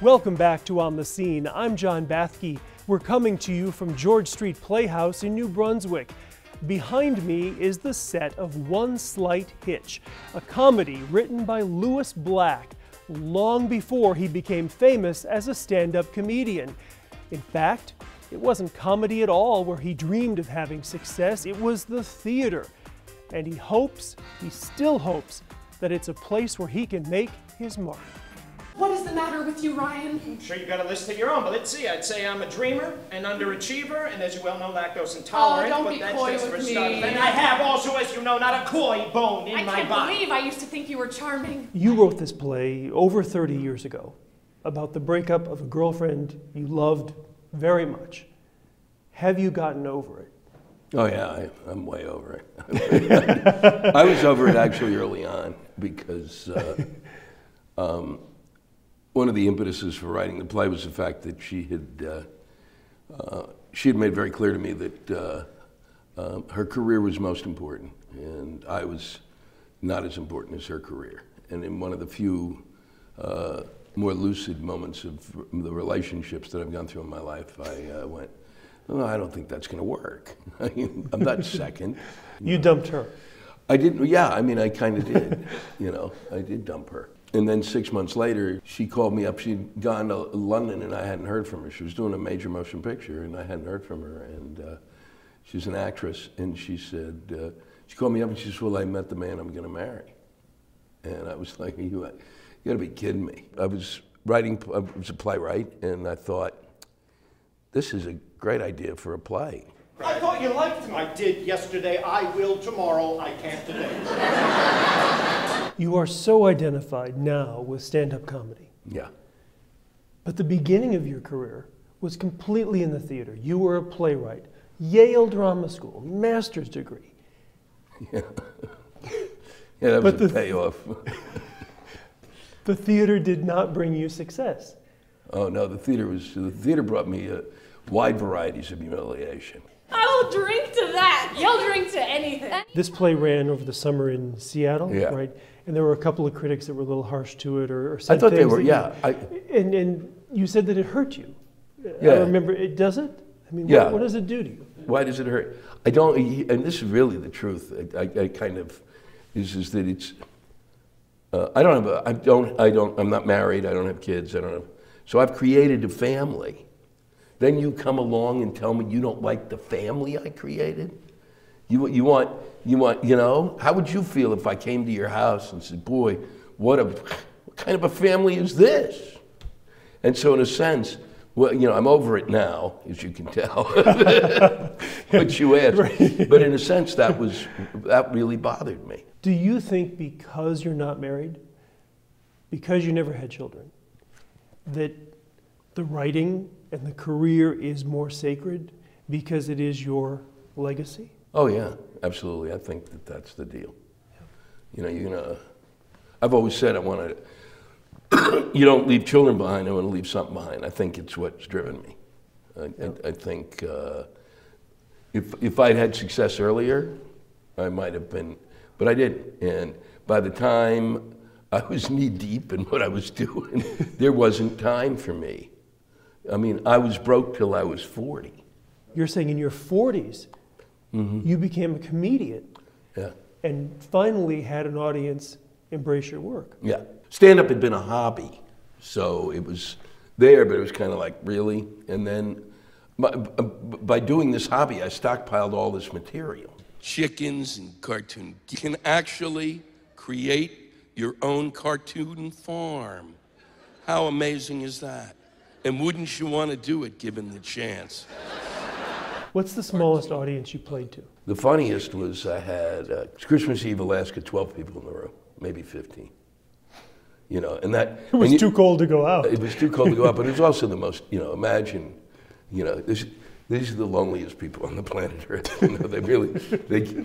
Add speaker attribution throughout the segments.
Speaker 1: Welcome back to On the Scene. I'm John Bathke. We're coming to you from George Street Playhouse in New Brunswick. Behind me is the set of One Slight Hitch, a comedy written by Lewis Black long before he became famous as a stand-up comedian. In fact, it wasn't comedy at all where he dreamed of having success. It was the theater. And he still hopes, that it's a place where he can make his mark.
Speaker 2: What is the matter with you, Ryan?
Speaker 3: I'm sure you've got a list of your own, but let's see. I'd say I'm a dreamer, an underachiever, and as you well know, lactose intolerant.
Speaker 2: Oh, don't
Speaker 3: but
Speaker 2: be
Speaker 3: that's
Speaker 2: coy
Speaker 3: just
Speaker 2: with
Speaker 3: for
Speaker 2: me.
Speaker 3: starters. And I have also, as you know, not a coy bone in my
Speaker 2: I can't
Speaker 3: body.
Speaker 2: believe I used to think you were charming.
Speaker 1: You wrote this play over 30 years ago about the breakup of a girlfriend you loved very much. Have you gotten over it?
Speaker 4: Oh yeah, I'm way over it. I was over it actually early on because one of the impetuses for writing the play was the fact that she had made very clear to me that her career was most important, and I was not as important as her career. And in one of the few more lucid moments of the relationships that I've gone through in my life, I went, "Oh, I don't think that's going to work. I'm not second."
Speaker 1: You dumped her.
Speaker 4: I didn't, yeah, I mean, I kind of did, I did dump her. And then 6 months later, she called me up. She'd gone to London and I hadn't heard from her. She was doing a major motion picture and I hadn't heard from her. And she's an actress, and she said, she called me up and she said, "Well, I met the man I'm going to marry." And I was like, you got to be kidding me. I was a playwright, and I thought, this is a great idea for a play.
Speaker 3: I thought you liked him. I did yesterday. I will tomorrow. I can't today.
Speaker 1: You are so identified now with stand-up comedy.
Speaker 4: Yeah.
Speaker 1: But the beginning of your career was completely in the theater. You were a playwright, Yale Drama School, master's degree.
Speaker 4: Yeah. Yeah, that was a payoff.
Speaker 1: The theater did not bring you success.
Speaker 4: Oh no, the theater brought me wide varieties of humiliation.
Speaker 2: I will drink to that. You'll drink to anything.
Speaker 1: This play ran over the summer in Seattle,
Speaker 4: Yeah.
Speaker 1: right? And there were a couple of critics that were a little harsh to it, or said
Speaker 4: I thought they
Speaker 1: things
Speaker 4: were,
Speaker 1: that
Speaker 4: yeah.
Speaker 1: And you said that it hurt you.
Speaker 4: Yeah.
Speaker 1: I remember, does it? I mean,
Speaker 4: Yeah.
Speaker 1: what does it do to you?
Speaker 4: Why does it hurt? I don't, and this is really the truth. I kind of, is that it's, I'm not married, I don't have kids, so I've created a family. Then you come along and tell me you don't like the family I created? You want, how would you feel if I came to your house and said, "Boy, what kind of a family is this?" And so in a sense, well, I'm over it now, as you can tell, what you asked. Right. But in a sense, that really bothered me.
Speaker 1: Do you think because you're not married, because you never had children, that the writing and the career is more sacred because it is your legacy?
Speaker 4: Oh yeah, absolutely. I think that's the deal. Yeah. I've always said I want to, you don't leave children behind, I want to leave something behind. I think it's what's driven me. I think if I'd had success earlier, I might have been, but I didn't. And by the time I was knee deep in what I was doing, there wasn't time for me. I mean, I was broke till I was 40.
Speaker 1: You're saying in your 40s, you became a comedian.
Speaker 4: Yeah.
Speaker 1: And finally had an audience embrace your work.
Speaker 4: Yeah. Stand-up had been a hobby, so it was there, but it was kind of like, really? And then by doing this hobby, I stockpiled all this material. Chickens and cartoon. You can actually create your own cartoon farm. How amazing is that? And wouldn't you want to do it given the chance?
Speaker 1: What's the smallest audience you played to?
Speaker 4: The funniest was I had Christmas Eve, Alaska, 12 people in the room, maybe 15. And that...
Speaker 1: It was too cold to go out.
Speaker 4: It was too cold to go out, but it was also the most, imagine, these are the loneliest people on the planet Earth. They really, they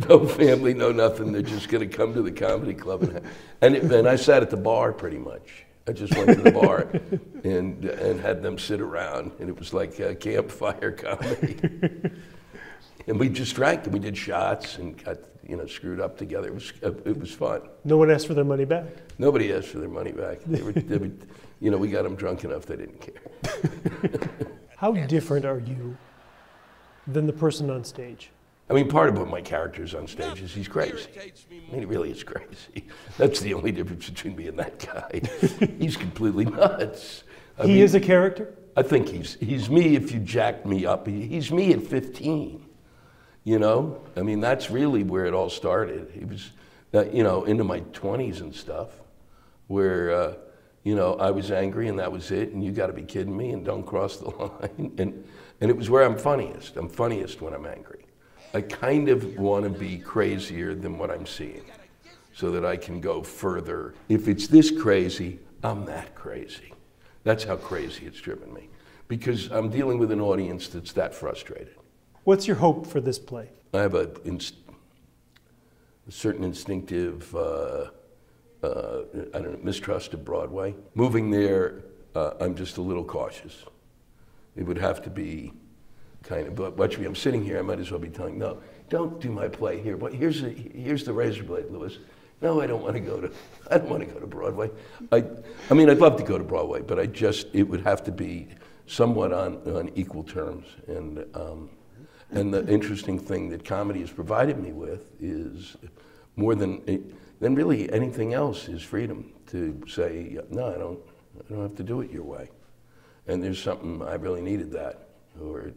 Speaker 4: no family, no nothing. They're just going to come to the comedy club. And I sat at the bar pretty much. I just went to the bar and had them sit around, and it was like a campfire comedy. And we just drank, and we did shots and got, screwed up together. It was fun.
Speaker 1: No one asked for their money back.
Speaker 4: Nobody asked for their money back. They were, you know, we got them drunk enough they didn't care.
Speaker 1: How different are you than the person on stage?
Speaker 4: I mean, part of what my character is on stage is he's crazy. I mean, he really is crazy. That's the only difference between me and that guy. He's completely nuts.
Speaker 1: He is a character?
Speaker 4: I think he's me if you jacked me up. He's me at 15, you know? I mean, that's really where it all started. He was, you know, into my 20s and stuff, where, you know, I was angry and that was it, and you got to be kidding me and don't cross the line. And it was where I'm funniest. I'm funniest when I'm angry. I kind of want to be crazier than what I'm seeing so that I can go further. If it's this crazy, I'm that crazy. That's how crazy it's driven me, because I'm dealing with an audience that's that frustrated.
Speaker 1: What's your hope for this play?
Speaker 4: I have a certain instinctive, I don't know, mistrust of Broadway. Moving there, I'm just a little cautious. It would have to be kind of, but watch me, I'm sitting here, I might as well be telling, no, don't do my play here. But here's the razor blade, Louis. No, I don't want to go to Broadway. I mean, I'd love to go to Broadway, but it would have to be somewhat on equal terms. And the interesting thing that comedy has provided me with is more than really anything else is freedom to say, no, I don't have to do it your way. And there's something, I really needed that, or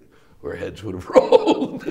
Speaker 4: heads would have rolled.